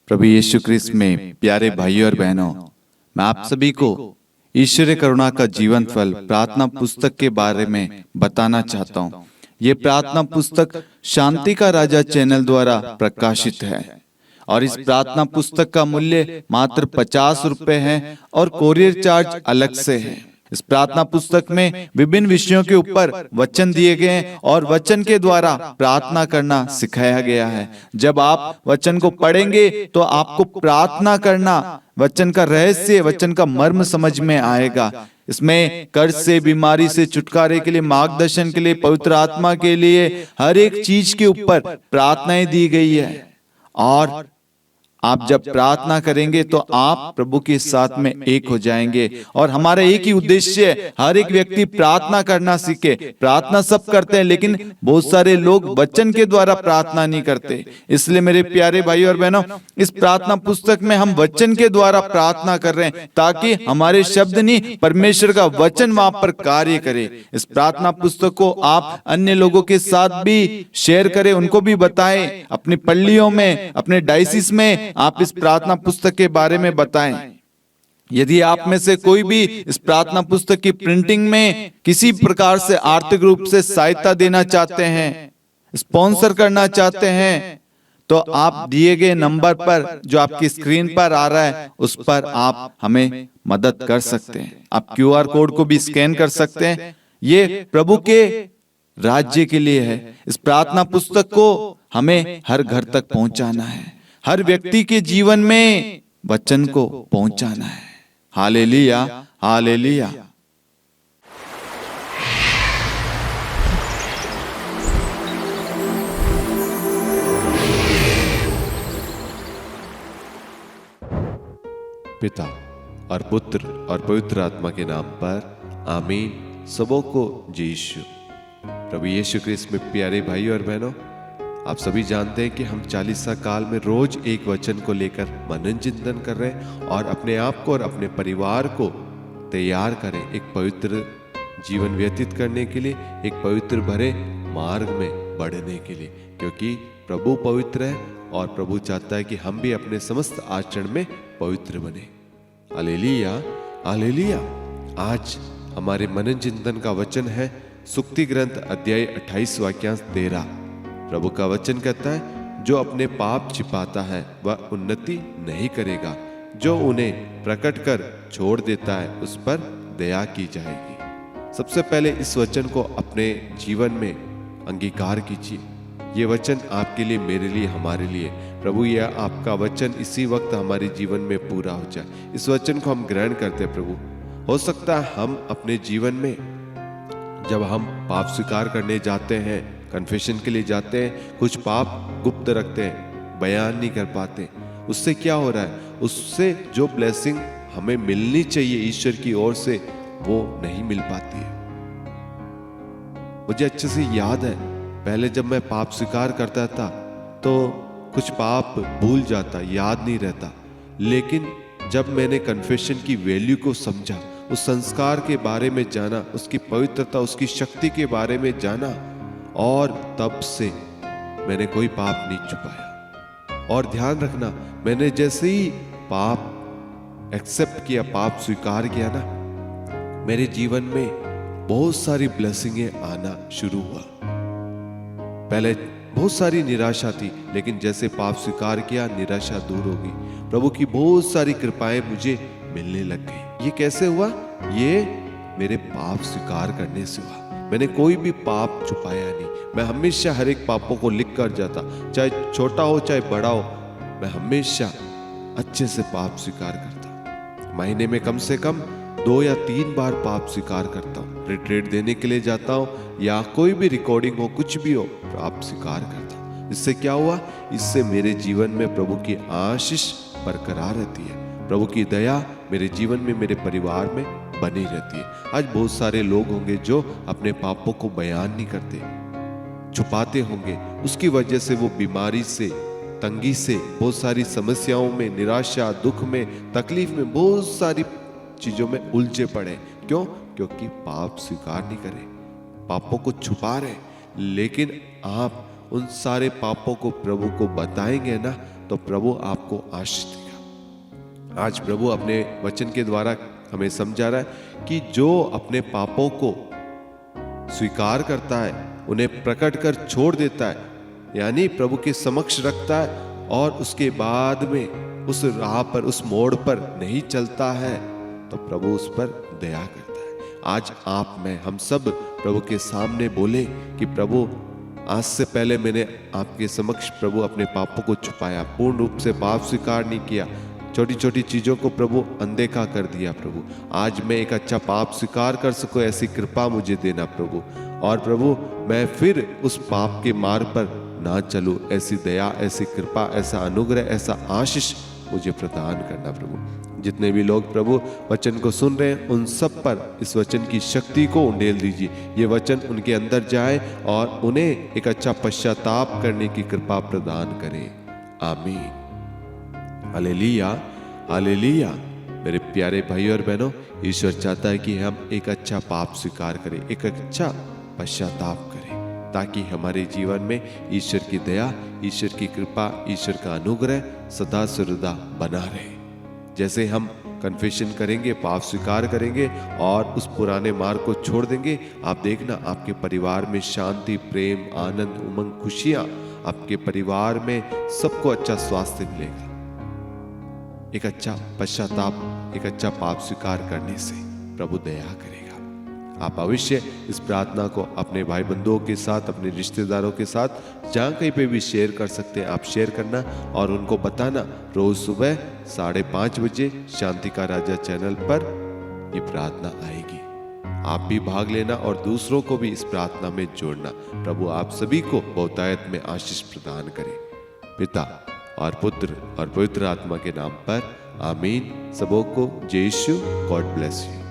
प्रभु यीशु क्रिस्त में प्यारे भाइयों और बहनों, मैं आप सभी को ईश्वरीय करुणा का जीवन फल प्रार्थना पुस्तक के बारे में बताना चाहता हूँ। ये प्रार्थना पुस्तक शांति का राजा चैनल द्वारा प्रकाशित है और इस प्रार्थना पुस्तक का मूल्य मात्र 50 रुपए है और कोरियर चार्ज अलग से है। इस प्रार्थना पुस्तक में विभिन्न विषयों के ऊपर वचन दिए गए हैं और वचन के द्वारा प्रार्थना करना सिखाया गया है। जब आप वचन को पढ़ेंगे तो आपको प्रार्थना करना, वचन का रहस्य, वचन का मर्म समझ में आएगा। इसमें कर्ज से, बीमारी से छुटकारे के लिए, मार्गदर्शन के लिए, पवित्र आत्मा के लिए, हर एक चीज के ऊपर प्रार्थनाएं दी गई है। और आप जब प्रार्थना करेंगे तो आप प्रभु के साथ में एक हो जाएंगे। और हमारा एक ही उद्देश्य है, हर एक व्यक्ति प्रार्थना करना सीखे। प्रार्थना सब करते हैं, लेकिन बहुत सारे लोग वचन के द्वारा प्रार्थना नहीं करते। इसलिए मेरे प्यारे भाई और बहनों, इस प्रार्थना पुस्तक में हम वचन के द्वारा प्रार्थना कर रहे हैं ताकि हमारे शब्द नहीं, परमेश्वर का वचन वहां पर कार्य करे। इस प्रार्थना पुस्तक को आप अन्य लोगों के साथ भी शेयर करें, उनको भी बताएं। अपनी पल्लियों में, अपने डायसिस में आप इस प्रार्थना पुस्तक के बारे में बताएं। यदि आप में से कोई भी इस प्रार्थना पुस्तक की प्रिंटिंग में किसी प्रकार से आर्थिक रूप से सहायता देना चाहते हैं, स्पॉन्सर करना चाहते हैं, तो आप दिए गए नंबर पर, जो आपकी स्क्रीन पर आ रहा है, उस पर आप हमें मदद कर सकते हैं। आप QR कोड को भी स्कैन कर सकते हैं। ये प्रभु के राज्य के लिए है। इस प्रार्थना पुस्तक को हमें हर घर तक पहुंचाना है, हर व्यक्ति के जीवन में वचन को पहुंचाना है। Hallelujah, hallelujah. पिता और पुत्र और पवित्र आत्मा के नाम पर आमीन। सबों को जय यीशु। प्रभु यीशु क्रिस्त में प्यारे भाई और बहनों, आप सभी जानते हैं कि हम 40 काल में रोज एक वचन को लेकर मनन चिंतन कर रहे हैं और अपने आप को और अपने परिवार को तैयार करें एक पवित्र जीवन व्यतीत करने के लिए, एक पवित्र भरे मार्ग में बढ़ने के लिए, क्योंकि प्रभु पवित्र है और प्रभु चाहता है कि हम भी अपने समस्त आचरण में पवित्र बने। Hallelujah, hallelujah. आज हमारे मनन चिंतन का वचन है सुक्ति ग्रंथ अध्याय 28 वाक्यांश 13। प्रभु का वचन कहता है, जो अपने पाप छिपाता है वह उन्नति नहीं करेगा, जो उन्हें प्रकट कर छोड़ देता है उस पर दया की जाएगी। सबसे पहले इस वचन को अपने जीवन में अंगीकार कीजिए। ये वचन आपके लिए, मेरे लिए, हमारे लिए। प्रभु, यह आपका वचन इसी वक्त हमारे जीवन में पूरा हो जाए। इस वचन को हम ग्रहण करते हैं। प्रभु, हो सकता है हम अपने जीवन में जब हम पाप स्वीकार करने जाते हैं, कन्फेशन के लिए जाते हैं, कुछ पाप गुप्त रखते हैं, बयान नहीं कर पाते। उससे क्या हो रहा है? उससे जो ब्लेसिंग हमें मिलनी चाहिए ईश्वर की ओर से, वो नहीं मिल पाती है। मुझे अच्छे से याद है, पहले जब मैं पाप स्वीकार करता था तो कुछ पाप भूल जाता, याद नहीं रहता। लेकिन जब मैंने कन्फेशन की वैल्यू को समझा, उस संस्कार के बारे में जाना, उसकी पवित्रता, उसकी शक्ति के बारे में जाना, और तब से मैंने कोई पाप नहीं छुपाया। और ध्यान रखना, मैंने जैसे ही पाप एक्सेप्ट किया, पाप स्वीकार किया ना, मेरे जीवन में बहुत सारी ब्लेसिंगें आना शुरू हुआ। पहले बहुत सारी निराशा थी, लेकिन जैसे पाप स्वीकार किया, निराशा दूर हो गई। प्रभु की बहुत सारी कृपाएं मुझे मिलने लग गई। ये कैसे हुआ? ये मेरे पाप स्वीकार करने से हुआ। मैंने कोई भी पाप छुपाया नहीं। मैं हमेशा हर एक पापों को लिख कर जाता, चाहे छोटा हो चाहे बड़ा हो। मैं हमेशा अच्छे से पाप स्वीकार करता। महीने में कम से कम 2 या 3 बार पाप स्वीकार करता हूँ। रिट्रीट देने के लिए जाता हूँ या कोई भी रिकॉर्डिंग हो, कुछ भी हो, पाप स्वीकार करता हूँ। इससे क्या हुआ? इससे मेरे जीवन में प्रभु की आशीष बरकरार रहती है। प्रभु की दया मेरे जीवन में, मेरे परिवार में बनी रहती है। आज बहुत सारे लोग होंगे जो अपने पापों को बयान नहीं करते, छुपाते होंगे। उसकी वजह से वो बीमारी से, तंगी से, बहुत सारी समस्याओं में, निराशा, दुख में, तकलीफ में, बहुत सारी चीजों में उलझे पड़े। क्यों? क्योंकि पाप स्वीकार नहीं करे, पापों को छुपा रहे। लेकिन आप उन सारे पापों को प्रभु को बताएंगे ना, तो प्रभु आपको आशीष देगा। आज प्रभु अपने वचन के द्वारा हमें समझा रहा है कि जो अपने पापों को स्वीकार करता है, उन्हें प्रकट कर छोड़ देता है, यानी प्रभु के समक्ष रखता है और उसके बाद में उस राह पर, उस मोड़ पर नहीं चलता है, तो प्रभु उस पर दया करता है। आज आप में हम सब प्रभु के सामने बोले कि प्रभु, आज से पहले मैंने आपके समक्ष प्रभु अपने पापों को छुपाया, पूर्ण रूप से पाप स्वीकार नहीं किया, छोटी छोटी चीजों को प्रभु अनदेखा कर दिया। प्रभु आज मैं एक अच्छा पाप स्वीकार कर सकूं, ऐसी कृपा मुझे देना प्रभु। और प्रभु मैं फिर उस पाप के मार्ग पर ना चलूं, ऐसी दया, ऐसी कृपा, ऐसा अनुग्रह, ऐसा आशीष मुझे प्रदान करना प्रभु। जितने भी लोग प्रभु वचन को सुन रहे हैं, उन सब पर इस वचन की शक्ति को उंडेल दीजिए। ये वचन उनके अंदर जाए और उन्हें एक अच्छा पश्चाताप करने की कृपा प्रदान करें। आमीन। Hallelujah, hallelujah. मेरे प्यारे भाई और बहनों, ईश्वर चाहता है कि हम एक अच्छा पाप स्वीकार करें, एक अच्छा पश्चाताप करें, ताकि हमारे जीवन में ईश्वर की दया, ईश्वर की कृपा, ईश्वर का अनुग्रह सदा सर्वदा बना रहे। जैसे हम कन्फेशन करेंगे, पाप स्वीकार करेंगे और उस पुराने मार्ग को छोड़ देंगे, आप देखना आपके परिवार में शांति, प्रेम, आनंद, उमंग, खुशियां, आपके परिवार में सबको अच्छा स्वास्थ्य मिलेगा। एक अच्छा पश्चाताप, एक अच्छा पाप स्वीकार करने से प्रभु दया करेगा। आप अवश्य इस प्रार्थना को अपने भाई बंधुओं के साथ, अपने रिश्तेदारों के साथ जहां कहीं पे भी शेयर कर सकते हैं, आप शेयर करना और उनको बताना। रोज सुबह 5:30 बजे शांति का राजा चैनल पर ये प्रार्थना आएगी। आप भी भाग लेना और दूसरों को भी इस प्रार्थना में जोड़ना। प्रभु आप सभी को बहुतायत में आशीष प्रदान करे। पिता और पुत्र और पवित्र आत्मा के नाम पर आमीन। सबों को जय यीशु। God bless you.